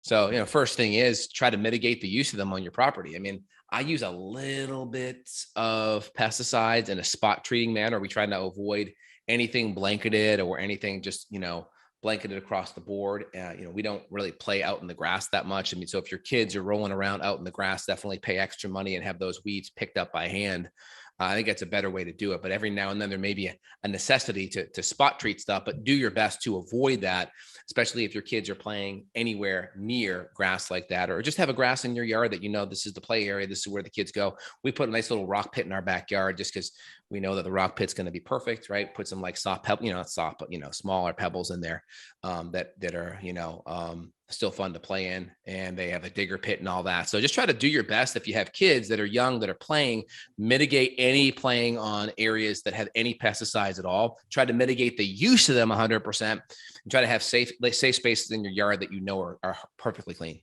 So, first thing is try to mitigate the use of them on your property. I mean, I use a little bit of pesticides in a spot treating manner. We try to avoid anything blanketed or anything just, blanketed across the board. We don't really play out in the grass that much. I mean, so if your kids are rolling around out in the grass, definitely pay extra money and have those weeds picked up by hand. I think that's a better way to do it. But every now and then there may be a necessity to spot treat stuff, but do your best to avoid that, especially if your kids are playing anywhere near grass like that, or just have a grass in your yard that this is the play area. This is where the kids go. We put a nice little rock pit in our backyard just because we know that the rock pit's going to be perfect, right? Put some like soft pebbles, not soft, but smaller pebbles in there that are still fun to play in, and they have a digger pit and all that. So just try to do your best. If you have kids that are young that are playing, mitigate any playing on areas that have any pesticides at all. Try to mitigate the use of them 100%, and try to have safe spaces in your yard that are perfectly clean.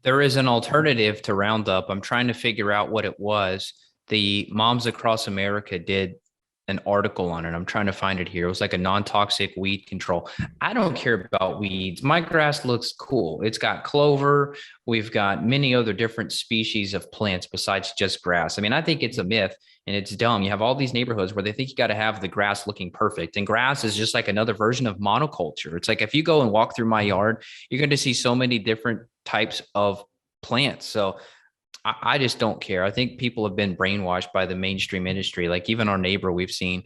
There is an alternative to Roundup. I'm trying to figure out what it was. The Moms Across America did an article on it. I'm trying to find it here. It was like a non-toxic weed control. I don't care about weeds. My grass looks cool. It's got clover. We've got many other different species of plants besides just grass. I mean, I think it's a myth and it's dumb. You have all these neighborhoods where they think you got to have the grass looking perfect. And grass is just like another version of monoculture. It's like if you go and walk through my yard, you're going to see so many different types of plants. So I just don't care. I think people have been brainwashed by the mainstream industry. Like even our neighbor, we've seen,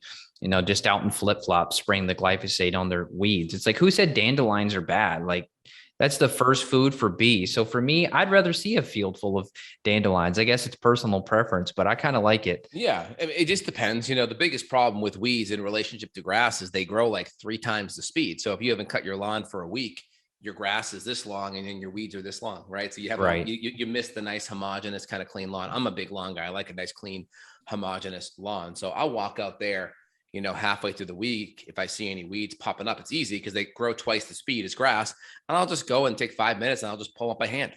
just out in flip-flops spraying the glyphosate on their weeds. It's like, who said dandelions are bad? Like that's the first food for bees. So for me, I'd rather see a field full of dandelions. I guess it's personal preference, but I kind of like it. Yeah, it just depends. The biggest problem with weeds in relationship to grass is they grow like 3 times the speed. So if you haven't cut your lawn for a week, your grass is this long and then your weeds are this long, right? So you have Right. you miss the nice homogeneous kind of clean lawn. I'm a big lawn guy. I like a nice clean homogeneous lawn. So I'll walk out there, halfway through the week. If I see any weeds popping up, it's easy because they grow twice the speed as grass. And I'll just go and take 5 minutes and I'll just pull them up by hand.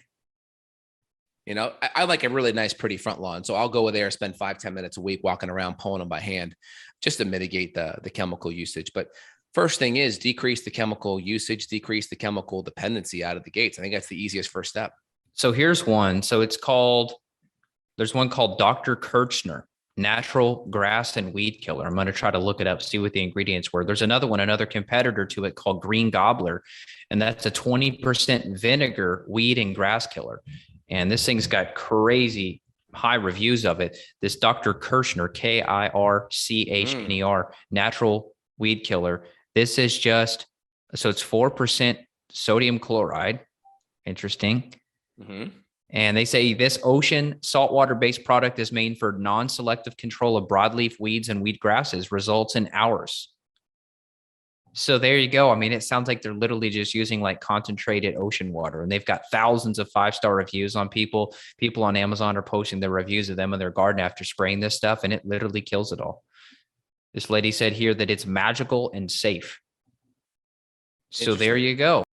I like a really nice, pretty front lawn. So I'll go there, spend 5-10 minutes a week walking around, pulling them by hand just to mitigate the chemical usage. But first thing is decrease the chemical usage, decrease the chemical dependency out of the gates. I think that's the easiest first step. So here's one. So there's one called Dr. Kirchner, natural grass and weed killer. I'm going to try to look it up, see what the ingredients were. There's another competitor to it called Green Gobbler. And that's a 20% vinegar weed and grass killer. And this thing's got crazy high reviews of it. This Dr. Kirchner, Kirchner, natural weed killer. This is so it's 4% sodium chloride. Interesting. Mm-hmm. And they say this ocean saltwater-based product is made for non-selective control of broadleaf weeds and weed grasses, results in hours. So there you go. I mean, it sounds like they're literally just using like concentrated ocean water, and they've got thousands of 5-star reviews on people. People on Amazon are posting their reviews of them in their garden after spraying this stuff, and it literally kills it all. This lady said here that it's magical and safe. So there you go.